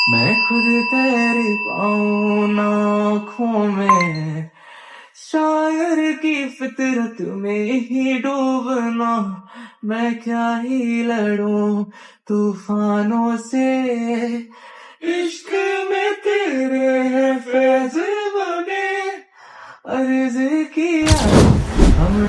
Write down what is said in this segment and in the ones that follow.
मैं खुद तेरी पाऊं ना आँखों में, शायर की फितरत में ही डूबना। मैं क्या ही लड़ूं तूफानों से, इश्क में तेरे है फैज़ बने, अर्ज़ किया हम।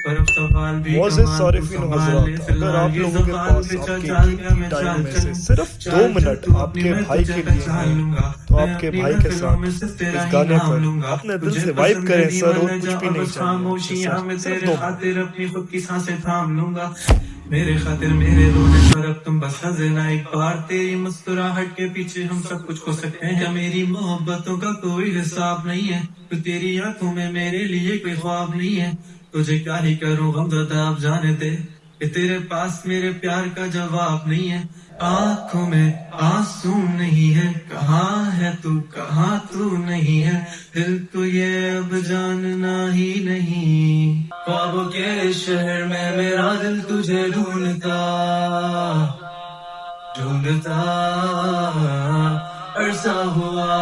पर अब सवाल भी मोअज़्ज़िज़ कमाल तू सारिफीन संभाल ले, हज़रात, अगर फिलहाल आप ये लोगों के ज़बान पास पे चल आपके चाल क्या कीमती मैं टाइम चाल में से चलूं। सिर्फ 2 चाल चल मिनट तू अपनी, आपके मैं भाई तुझे के लिए पहचान हैं, लूंगा। तो मैं आपके अपनी भाई के महफिलों में साथ सिर्फ तेरा इस ही गाने नाम पर लूंगा। अपने दिल तुझे से वाइब पसंद है करें सर, और दीवाना कुछ भी जहाँ नहीं बस चाहिए हमसे खामोशियां सर, में सिर्फ तेरे 2 मिनट। खातिर अपनी खुद की सांसें थाम लूंगा। मेरे खातिर मेरे रोने पर अब तुम बस हंस देना एक बार, तेरी मुस्कुराहट के पीछे हम सब कुछ खो सकते हैं। मेरी मोहब्बतों का कोई हिसाब नहीं है, तो तेरी आंखों में मेरे लिए कोई ख्वाब नहीं है। तुझे क्या ही करूं गमज़दा अब जाने दे, कि तेरे पास मेरे प्यार का जवाब नहीं है। आंखों में आंसू नहीं है, कहाँ है तू कहाँ तू नहीं है, दिल को ये अब जानना ही नहीं। ख्वाबों के शहर में मेरा दिल तुझे ढूंढता ढूंढता अरसा हुआ,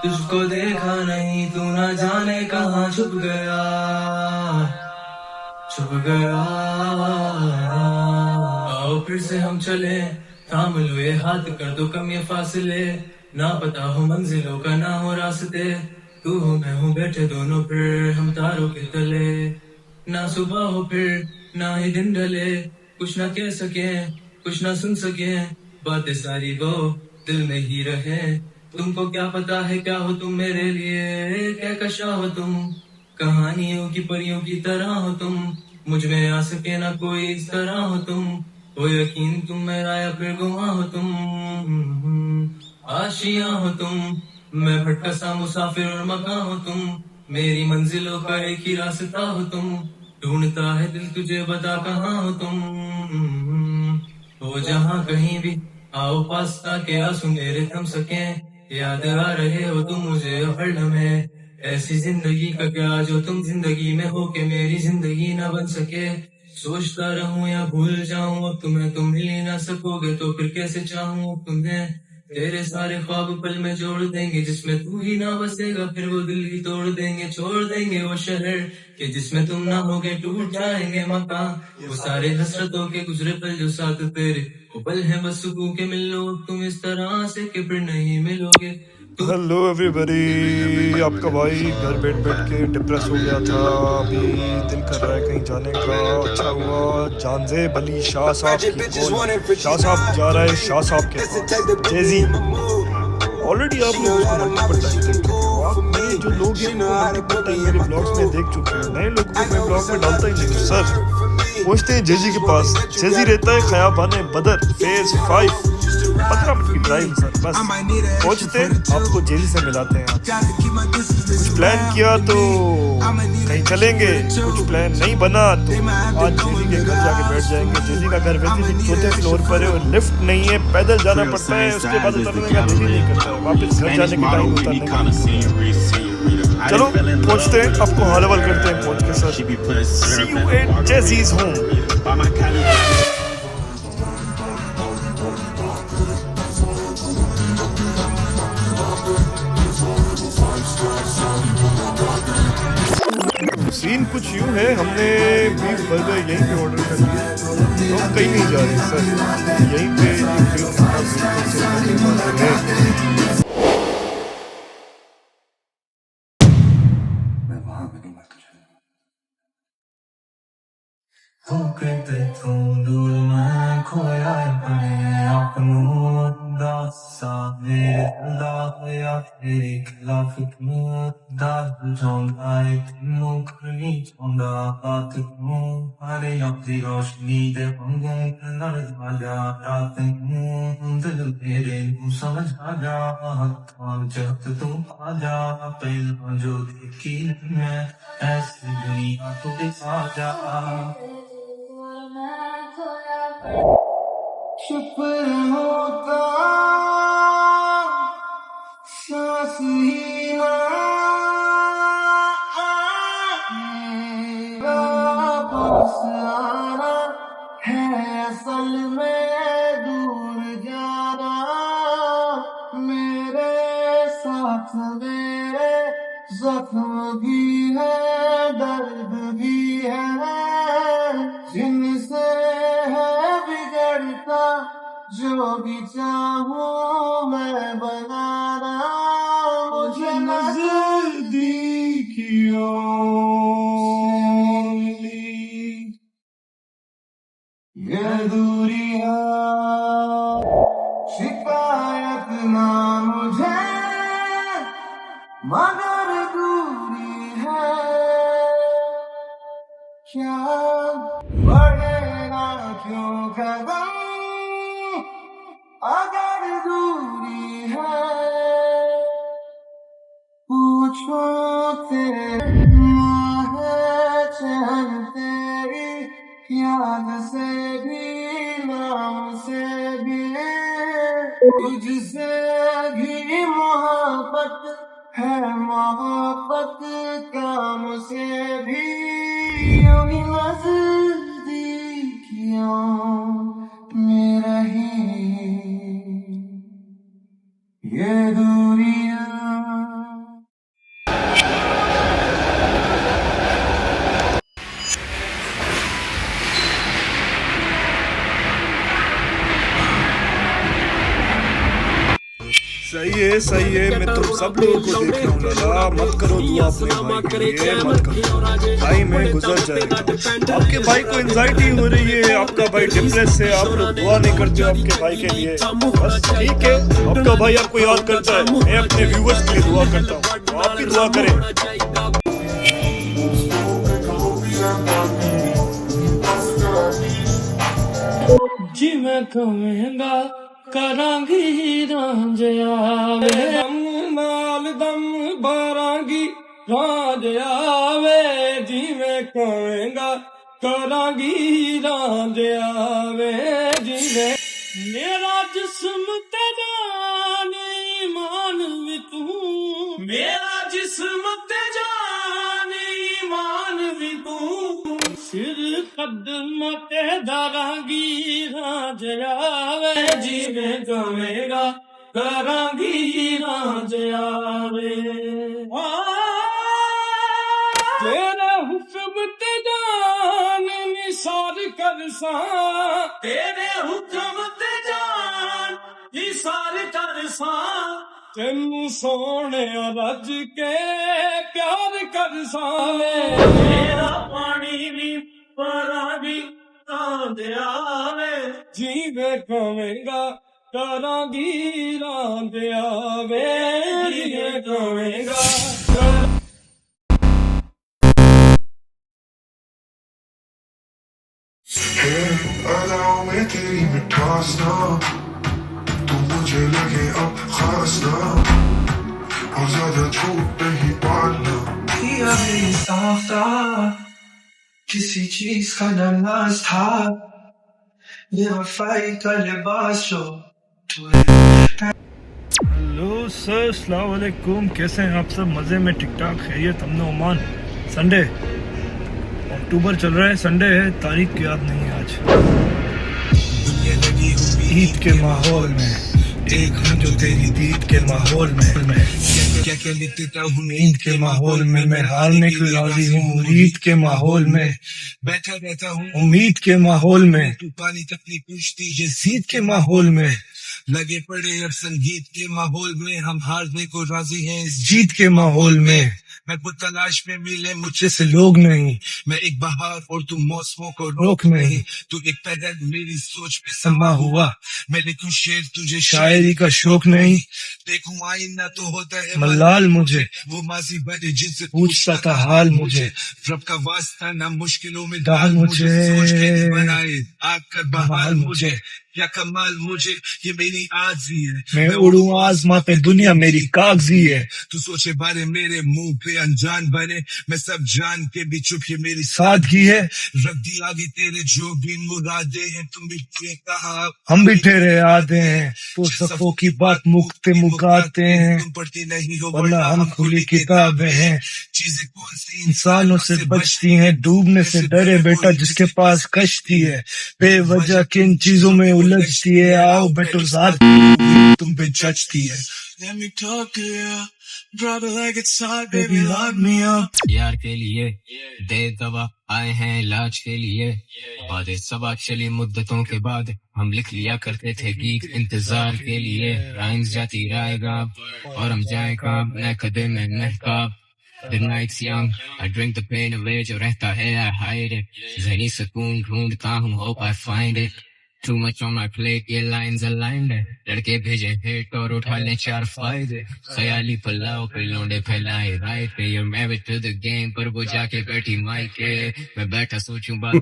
तुझको देखा नहीं तू ना जाने कहाँ छुप गया छुप गया। आओ फिर से हम चले, थाम लो ये हाथ, कर दो कम ये फासले, ना पता हो मंजिलों का ना हो रास्ते, तू हो मैं हूँ बैठे दोनों फिर हम तारों के तले। ना सुबह हो फिर ना ही दिन ढले, कुछ ना कह सके कुछ ना सुन सके, बातें सारी वो दिल में ही रहे। तुमको क्या पता है क्या हो तुम मेरे लिए, क्या कशा हो तुम, कहानियों की परियों की तरह हो तुम, मुझ में आ सके ना कोई इस तरह हो तुम, हो यकीन तुम मेरा या फिर गुमा हो तुम, आशियां हो तुम, मैं भटका सा मुसाफिर और मकान हो तुम, मेरी मंजिलों का एक ही रास्ता हो तुम, ढूंढता है दिल तुझे बता कहाँ हो तुम, हो जहाँ कहीं भी आओ पास ताकि आंसू मेरे थम सके, याद आ रहे हो तुम मुझे हर लम्हे, ऐसी जिंदगी का क्या जो तुम जिंदगी में हो के मेरी जिंदगी ना बन सके। सोचता रहूं या भूल जाऊं अब तुम्हें, तुम मिल ही ना सकोगे तो फिर कैसे चाहूं अब तुम्हें। तेरे सारे ख्वाब पल में जोड़ देंगे, जिसमें तू ही ना बसेगा फिर वो दिल ही तोड़ देंगे, छोड़ देंगे वो शहर के जिसमें तुम ना होगे, टूट जाएंगे मकान वो सारे हसरतों के गुजरे पल जो साथ तेरे, वो पल है बस सुकून के मिल लो अब तुम इस तरह से कि फिर नहीं मिलोगे। हेलो एवरीबॉडी, आपका भाई घर बैठ बैठ के डिप्रेस हो गया था, अभी दिल कर रहा है कहीं जाने का। अच्छा हुआ जानजेब अली शाह साहब की कॉल, शाह साहब जा रहा है शाह साहब के पास, जेजी। ऑलरेडी आप लोग उसको मल्टीपल टाइम देख चुके हो, आप मेरे जो लोग हैं वो मल्टीपल टाइम मेरे ब्लॉग्स में देख चुके हो, नए लोगों को मैं ब्लॉग में डालता ही नहीं हूँ सर। पहुंचते हैं जेजी के पास, जेजी रहता है खयाबाने बदर फेज 5, 15 मिनट की ड्राइव सर, बस पहुंचते आपको जेजी से मिलाते हैं। कुछ प्लान किया तो कहीं चलेंगे, कुछ प्लान नहीं बना तो आज जेजी के घर जाके बैठ जाएंगे। जेजी का घर वैसे भी चौथे फ्लोर पर है और लिफ्ट नहीं है, पैदल जाना पड़ता है, उसके बाद उतरने का दिल ही नहीं करता है, वापस घर जाने के टाइम उतरने का। चलो पहुंचते हैं, आपको हालवल करते हैं पहुंच के sir. See you at Jazzy's home. Scene कुछ यूं है, हमने बीफ बर्गर यहीं पे ऑर्डर कर दिया, तो हम कहीं नहीं जा रहे सर, यहीं पे एक 1.5 घंटे से है। मैं वहां मिलूंगा तुझे, हो कहते तुम दूर मैं खोया अपने आप नू, दासा मेरे अल्लाह या तेरे खिलाफ तू, दाद जाऊंगा तेनू करनी चाहूंगा बात तू, हरे अपनी रोशनी दे वांगू लड़ जा रात नू, दिल मेरे नू समझ आ जा, हत्थां जब तू आ जा, पहला जो देखी मैं ऐसी दुनिया तू दिखा जा। शुक्र होता सीना मेरा पास आना है असल में दूर जाना मेरे साथ मेरे जख्म भी है दर्द भी है जिनसे है बिगड़ता जो भी चाहूँ मैं बनाना मुझे नजदीकियों ये दूरियां शिकायत ना मुझे मगर दूरी है क्या बढ़ेगा क्यों कदम अगर दूरी है पूछो तेरे है चैन तेरी याद से भी नाम से भी तुझसे भी मोहब्बत है मोहब्बत काम से भी यूं ही नजदीकियों में रही ये दूरियां सही है मैं तुम सब लोगों को देख रहा हूँ लाला मत करो दुआ अपने भाई के लिए मत करो भाई मैं गुजर जाएगा आपके भाई को एंजाइटी हो रही है आपका भाई डिप्रेस है आप लोग दुआ नहीं करते हो आपके भाई के लिए बस ठीक है आपका भाई आपको याद करता है मैं अपने व्यूअर्स के लिए दुआ करता हूँ आप भी दुआ करें जिवें कवेंगा करांगी रांझिया वे दम नाल दम बारांगी रांझिया वे जिवें कवेंगा करांगी रांझिया वे जिवें मेरा जिस्म तेरा ईमान भी तू मेरा जिस्म तेरा ईमान भी तू सिर कदम ते दारांगी रांझिया वे जिवें कवेंगा करांगी रांझिया वे तेरे हुक्म ते जान निसार करसा तेरे हुक्म ते जान निसार करसा तेनू सोने रज के प्यार करसा मेरा पानी भी परागी रांझिया वे जिवें कवेंगा करांगी रांझिया वे जिवें कवेंगा अदाओं में तेरी मिठास ना तू मुझे लगे अब खास ना और ज्यादा झूठ नहीं पालना किया भी साफ था किसी चीज का नमाज था ये वफाई का लिबास जो हेलो सर अस्सलाम वालेकुम कैसे हैं आप सब मज़े में ठीक ठाक खैरियत अमन ओमान संडे अक्टूबर चल रहा है संडे है तारीख याद नहीं आज ईद के माहौल में एक हूँ जो तेरी दीद के माहौल में क्या क्या लिखता हूँ नींद के माहौल में मैं हारने को राजी हूँ मुरीद के माहौल में बैठा रहता हूँ उम्मीद के माहौल में तू पानी तकनी पूछती है जीत के माहौल में लगे पड़े अब संगीत के माहौल में हम हारने को राजी हैं इस जीत के माहौल में मैं खुद तलाश में मिले मुझसे से लोग नहीं मैं एक बहार और तुम मौसमों को रोक नहीं तू एक पैदल मेरी सोच पे समा हुआ मैं लिखूं शेर तुझे शायरी का शौक नहीं देखूं आईना तो होता है मलाल मुझे वो माजी भरे जिनसे पूछता था हाल मुझे रब का वास्ता ना मुश्किलों में डाल मुझे सोच के बनाए आग कर बहाल मुझे या कमाल मुझे ये मेरी आजी है। मैं उड़ूं आसमां पे दुनिया मेरी कागजी है। तू सोचे बारे मेरे मुंह पे अनजान बने, मैं सब जान के भी चुप ये मेरी सादगी है। रख दी आगे तेरे जो भी मुरादे हैं, तुम भी कहा हम भी तेरे आते हैं, तो सफों की बात मुकते मुकाते हैं, तुम पढ़ती नहीं हो वरना हम खुली किताबें हैं। चीजें कौन सी इंसानों से बचती हैं, डूबने से डरे बेटा जिसके पास कश्ती है। बेवजह किन चीजों में उलझती है, आओ बेटो साथ तुम पे जचती है। Let me talk to you, drop it like it's hot, Baby, lock me up. यार के लिए दे दवा आए हैं इलाज के लिए, बातें सब चली मुद्दतों के बाद, हम लिख लिया करते थे गीत इंतजार के लिए। राइम्स जाती रायगा और हम जाए काम न कदम में महकाब। The night's young, I drink the pain away, जो रहता है I hide it, ज़हनी सुकून ढूंढता हूँ, hope I find it. Too much on my plate, ये lines aligned है, लड़के भेजे hit और उठा लें 4 फायदे। ख्याली पलाव पे लौंडे फैलाए राइट पे, you're married to the game, पर वो जाके बैठी माइक के, मैं बैठा सोचूं बात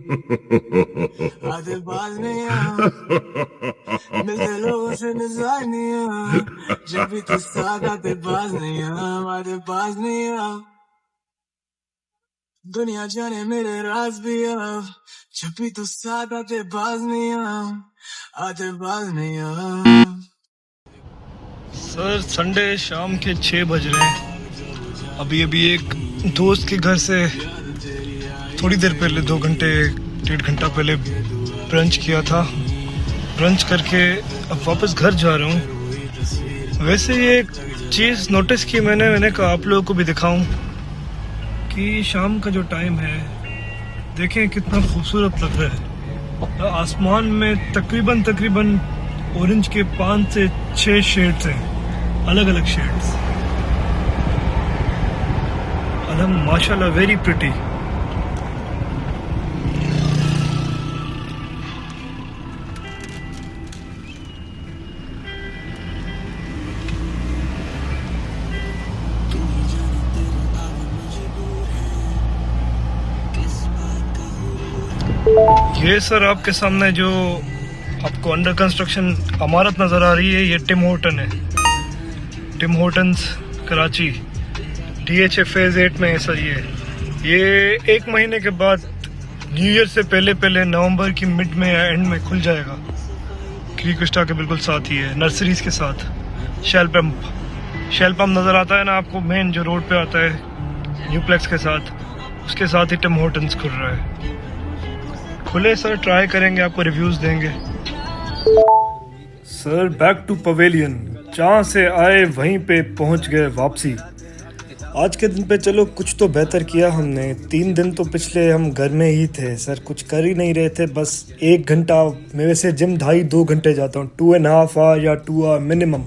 आधे बाज नहीं आ, मिलते लोगों से नजर नहीं आ, जब भी तू साथ आते बाज नहीं आ, आधे बाज नहीं आ, दुनिया जाने मेरे राज भी अब, जब भी तू साथ आते बाज नहीं आ, आधे बाज नहीं आ। सर संडे शाम के 6 बज रहे हैं। अभी एक दोस्त के घर से थोड़ी देर पहले 2 घंटे 1.5 घंटा पहले ब्रंच किया था। ब्रंच करके अब वापस घर जा रहा हूँ। वैसे ये एक चीज़ नोटिस की मैंने कहा आप लोगों को भी दिखाऊं कि शाम का जो टाइम है देखें कितना खूबसूरत लग रहा है। आसमान में तकरीबन ऑरेंज के 5 से 6 शेड्स हैं, अलग अलग शेड्स। माशाल्लाह वेरी प्रिटी। ये सर आपके सामने जो आपको अंडर कंस्ट्रक्शन इमारत नज़र आ रही है, ये टिम होर्टन है। टिम होर्टन्स कराची DHA फेज़ 8 में है सर। ये 1 महीने के बाद न्यू ईयर से पहले नवंबर की मिड में या एंड में खुल जाएगा। क्रीकोस्टा के बिल्कुल साथ ही है, नर्सरीज के साथ। शेल पंप नज़र आता है ना आपको, मेन जो रोड पे आता है न्यूप्लेक्स के साथ, उसके साथ ही टिम होर्टन्स खुल रहा है। खुले सर, ट्राई करेंगे, आपको रिव्यूज़ देंगे। सर बैक टू पवेलियन, जहाँ से आए वहीं पे पहुँच गए वापसी। आज के दिन पे चलो कुछ तो बेहतर किया हमने। 3 दिन तो पिछले हम घर में ही थे सर, कुछ कर ही नहीं रहे थे, बस 1 घंटा। मैं वैसे जिम 2.5-2 घंटे जाता हूँ, 2.5 आवर या 2 आवर मिनिमम।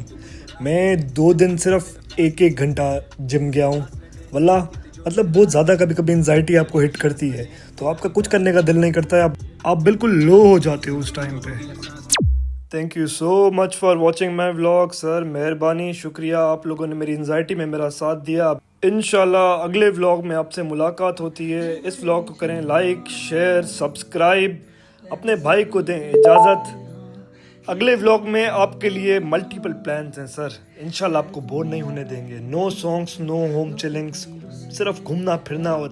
मैं 2 दिन सिर्फ 1-1 घंटा जिम गया हूँ। वल्ला मतलब बहुत ज़्यादा कभी कभी एंजाइटी आपको हिट करती है, तो आपका कुछ करने का दिल नहीं करता है, आप बिल्कुल लो हो जाते हो उस टाइम पे। Thank you so much for watching my vlog sir, मेहरबानी, शुक्रिया, आप लोगों ने मेरी एंजाइटी में मेरा साथ दिया। इंशाल्लाह अगले व्लॉग में आपसे मुलाकात होती है। इस व्लॉग को करें लाइक, शेयर, सब्सक्राइब, अपने भाई को दें इजाज़त। अगले व्लॉग में आपके लिए मल्टीपल प्लान्स हैं सर, इंशाल्लाह आपको बोर नहीं होने देंगे। नो सॉन्ग्स, नो होम चिलिंग्स, सिर्फ घूमना फिरना और